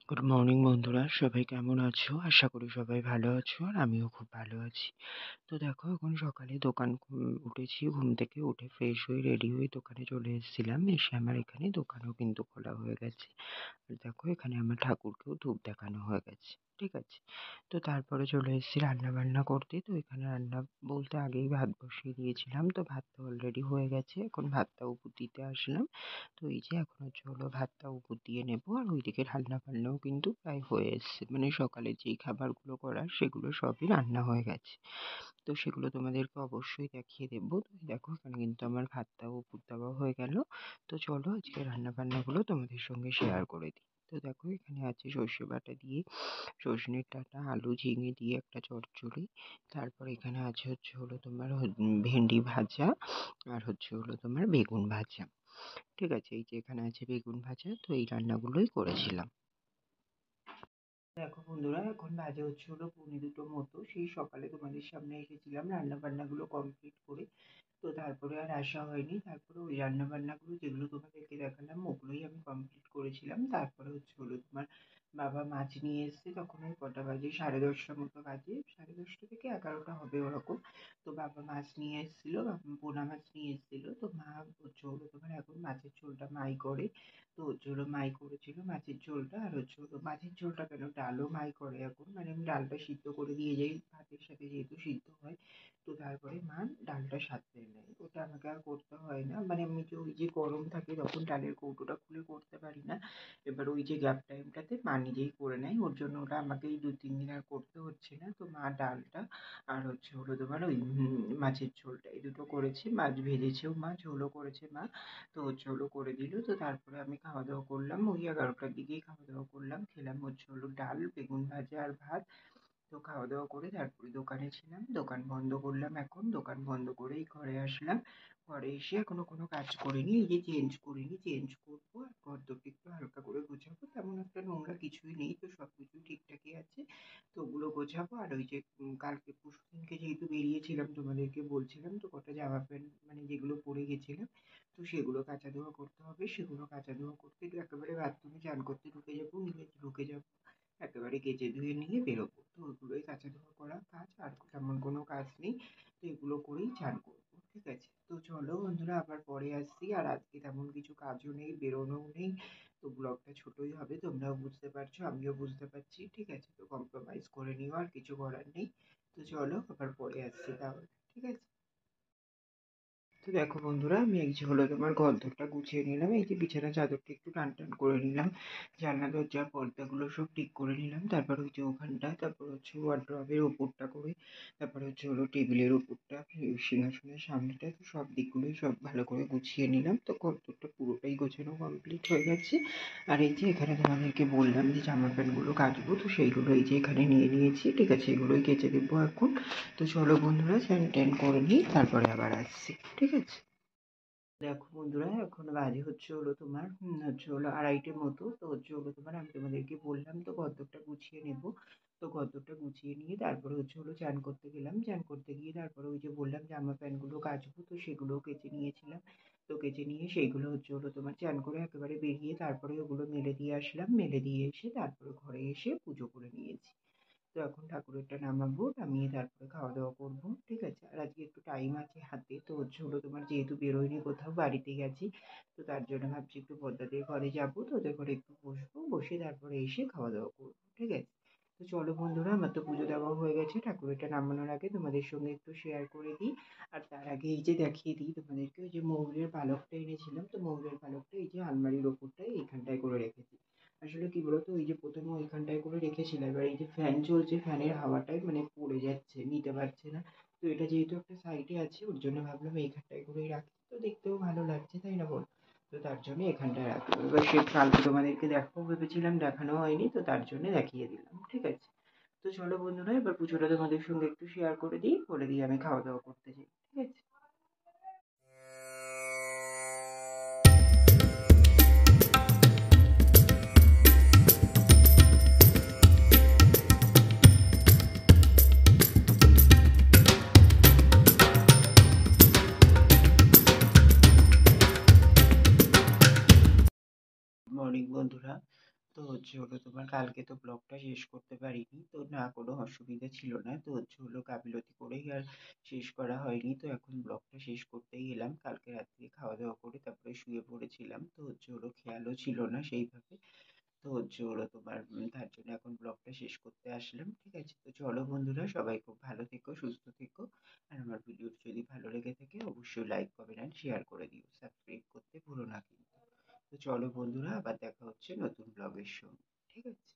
Good morning বন্ধুরা, সবাই কেমন আছো? আশা করি সবাই ভালো আছো, আর আমিও খুব ভালো আছি। তো দেখো, এখন সকালে দোকান উঠেছি, ঘুম থেকে উঠে ফ্রেশ হয়ে রেডি হয়ে দোকানে চলে এসেছিলাম। এসে আমার এখানে দোকানও কিন্তু খোলা হয়ে গেছে। আর দেখো, এখানে আমার ঠাকুরকেও ধূপ দেখানো হয়ে গেছে। ঠিক আছে। তো তারপরে চলে এসেছি রান্না বান্না করতে। তো এখানে রান্না বলতে আগেই ভাত বসিয়ে দিয়েছিলাম, তো ভাতটা অলরেডি হয়ে গেছে। এখন ভাতটা উপর দিতে আসলাম। তো এই যে এখন হলো ভাতটা উপর দিয়ে নেবো, আর ওইদিকে রান্না বান্নাও কিন্তু প্রায় হয়ে এসছে, মানে সকালে যেই খাবারগুলো করার সেগুলো সবই রান্না হয়ে গেছে। তো সেগুলো তোমাদেরকে অবশ্যই দেখিয়ে দেবো। তো দেখো, এখানে কিন্তু আমার ভাতটাও উপর দেওয়া হয়ে গেল। তো চলো আজকে রান্না বান্নাগুলো তোমাদের সঙ্গে শেয়ার করে দিই। তো দেখো, এখানে আছে সর্ষে বাটা দিয়ে সজনের ডাঁটা, আলু, ঝিঙে দিয়ে একটা চচ্চড়ি। তারপর এখানে আছে তোমার ভেন্ডি ভাজা, আর তোমার বেগুন ভাজা। ঠিক আছে, এই যে এখানে আছে বেগুন ভাজা। তো এই রান্নাগুলোই করেছিলাম। দেখো বন্ধুরা, এখন বাজে পৌনে দুটোর মতো। সেই সকালে তোমাদের সামনে এসেছিলাম রান্না বান্নাগুলো কমপ্লিট করে। তো তারপরে আর আসা হয়নি। তারপরে ওই রান্না বান্নাগুলো যেগুলো তোমাদেরকে দেখালাম ওগুলোই আমি কমপ্লিট করেছিলাম। তারপরে তোমার বাবা মাছ নিয়ে এসছে। তখন ওই কটা বাজে, 10:30 মতো বাজে, 10:30 থেকে 11টা হবে ওরকম। তো বাবা মাছ নিয়ে এসেছিল, পোনা মাছ নিয়ে এসেছিল। তো মা তোমার এখন মাছের ঝোলটা মাই করে। তো মাই করেছিল মাছের ঝোলটা। আর মাছের ঝোলটা কেন, ডালও মাই করে এখন, মানে আমি ডালটা সিদ্ধ করে দিয়ে যাই ভাতের সাথে, যেহেতু সিদ্ধ হয়। তো তারপরে মা ডালটা সাঁতলে নেয়, ওটা আমাকে আর করতে হয় না। মানে আমি যে ওই যে গরম থাকে তখন ডালের কৌটোটা খুলে করতে পারি না। এবার ওই যে গ্যাপ টাইমটাতে মা নিজেই করে নেয়, ওর জন্য ওটা আমাকে এই 2-3 দিন আর করতে হচ্ছে না। তো মা ডালটা আর তোমার ওই মাছের ঝোলটা এই দুটো করেছে। মাছ ভেজেছেও মা, ঝোলও করেছে মা। তো ঝোলও করে দিল। তো তারপরে আমি খাওয়া দাওয়া করলাম, ওই 11টার দিকেই খাওয়া দাওয়া করলাম। খেলাম ডাল, বেগুন ভাজা আর ভাত। তো খাওয়া দাওয়া করে তারপরে দোকানে ছিলাম, দোকান বন্ধ করলাম। এখন দোকান বন্ধ করেই ঘরে আসলাম। ঘরে এসে এখনো কোনো কাজ করিনি, এই যে চেঞ্জ করিনি, চেঞ্জ করবো। আর ঘরদোরটা একটু হালকা করে গোছাবো, তেমন একটা নোংরা কিছুই নেই, তো সব কিছু ঠিকঠাকই আছে। তো ওগুলো গোছাবো। আর ওই যে কালকে পরশুদিনকে যেহেতু বেরিয়েছিলাম, তোমাদেরকে বলছিলাম তো, কটা জামা প্যান্ট মানে যেগুলো পরে গেছিলাম, তো সেগুলো কাচা ধোয়া করতে হবে। সেগুলো কাচা ধোয়া করতে একেবারে বাথরুমে চান করতে ঢুকে যাবো, নিয়ে ঢুকে যাবো, একেবারে কেচে ধুয়ে নিয়ে বেরোবো। তো ওগুলোই কাঁচা ধোয়া করা কাজ, আর তেমন কোনো কাজ নেই। তো এগুলো করেই চান করবো। ঠিক আছে, তো চলো বন্ধুরা, আবার পরে আসছি। আর আজকে তেমন কিছু কাজও নেই, বেরোনোও নেই। তো ব্লগটা ছোটই হবে, তোমরাও বুঝতে পারছো, আমিও বুঝতে পারছি। ঠিক আছে, তো কম্প্রোমাইজ করে নিও, আর কিছু করার নেই। তো চলো আবার পরে আসছি তাহলে। ঠিক আছে। তো দেখো বন্ধুরা, আমি এই যে তোমার ঘরদোরটা গুছিয়ে নিলাম। এই যে বিছানা চাদরটা একটু টান টান করে নিলাম, জানলা দরজার পর্দাগুলো সব ঠিক করে নিলাম। তারপর ওই যে ওখানটা, তারপর ওয়ার্ড্রবের ওপরটা করে, তারপর টেবিলের ওপরটা, সিংহাসনের সামনেটা, তো সব দিকগুলোই সব ভালো করে গুছিয়ে নিলাম। তো ঘরদোরটা পুরোটাই গোছানো কমপ্লিট হয়ে গেছে। আর এই যে এখানে তোমাদেরকে বললাম যে জামা প্যান্টগুলো কাচবো, তো সেইগুলো এই যে এখানে নিয়ে নিয়েছি। ঠিক আছে, এগুলোই কেচে দেবো এখন। তো চলো বন্ধুরা, স্নান ট্যান করে নিই, তারপরে আবার আসছি। ঠিক আছে। দেখো বন্ধুরা, এখন বাজে তোমার 2:30 মতো। তো তোমার আমি তোমাদেরকে বললাম তো ঘরদোরটা গুছিয়ে নেব। তো ঘরদোরটা গুছিয়ে নিয়ে তারপরে চান করতে গেলাম। চান করতে গিয়ে তারপরে ওই যে বললাম জামা প্যান্ট গুলো কাচবো, তো সেগুলোও কেচে নিয়েছিলাম। তো কেচে নিয়ে সেইগুলো তোমার চান করে একেবারে বেরিয়ে তারপরে ওগুলো মেলে দিয়ে আসলাম। মেলে দিয়ে এসে তারপরে ঘরে এসে পুজো করে নিয়েছি। তো এখন ঠাকুরেরটা নামাবো, নামিয়ে তারপরে খাওয়া দাওয়া করবো। ঠিক আছে, আর আজকে একটু টাইম আছে হাতে। তো তোমার যেহেতু বেরোয়নি কোথাও, বাড়িতে গেছি, তো তার জন্য ভাবছি একটু পদ্মাদের ঘরে যাবো। তো ওদের ঘরে একটু বসবো, বসে তারপরে এসে খাওয়া দাওয়া করবো। ঠিক আছে। তো চলো বন্ধুরা, আমার তো পুজো দেওয়া হয়ে গেছে। ঠাকুরেরটা নামানোর আগে তোমাদের সঙ্গে একটু শেয়ার করে দিই। আর তার আগে এই যে দেখিয়ে দিই তোমাদেরকে, ওই যে ময়ূরের পালকটা এনেছিলাম। তো ময়ূরের পালকটা এই যে আলমারির ওপরটায় এইখানটায় করে রেখেছি। আসলে কি বলতো, ওই যে প্রথমে ওইখানটায় করে রেখেছিলাম, এবার এই যে ফ্যান চলছে, ফ্যানের হাওয়াটাই মানে পড়ে যাচ্ছে, নিতে পারছে না। তো এটা যেহেতু একটা সাইডে আছে, ওর জন্য ভাবলাম এইখানটায় করেই রাখি, তো দেখতেও ভালো লাগছে, তাই না বল? তো তার জন্য এখানটায় রাখলাম। এবার সে কালকে তোমাদেরকে দেখাবো ভেবেছিলাম, দেখানো হয়নি, তো তার জন্য দেখিয়ে দিলাম। ঠিক আছে। তো চলো বন্ধুরা, এবার পুজোটা তোমাদের সঙ্গে একটু শেয়ার করে দিই, বলে দিয়ে আমি খাওয়া দাওয়া করতে যাই। ঠিক আছে। মর্নিং বন্ধুরা। তো হচ্ছে হলো তোমার কালকে তো ব্লগটা শেষ করতে পারিনি, তো না কোনো অসুবিধা ছিল না, তো হচ্ছে হলো গাফিলতি করেই আর শেষ করা হয়নি। তো এখন ব্লগটা শেষ করতেই এলাম। কালকে রাত্রে খাওয়া দাওয়া করে তারপরে শুয়ে পড়েছিলাম, তো হচ্ছে হলো খেয়ালও ছিল না সেইভাবে। তো হচ্ছে হলো তোমার তার জন্য এখন ব্লগটা শেষ করতে আসলাম। ঠিক আছে, তো চলো বন্ধুরা, সবাই খুব ভালো থেকো, সুস্থ থেকো। আর আমার ভিডিও যদি ভালো লেগে থাকে অবশ্যই লাইক কমেন্ট অ্যান্ড শেয়ার করে দিও, সাবস্ক্রাইব করতে ভুলো না কিন্তু। তো চলো বন্ধুরা, আবার দেখা হচ্ছে নতুন ব্লগের সঙ্গে। ঠিক আছে।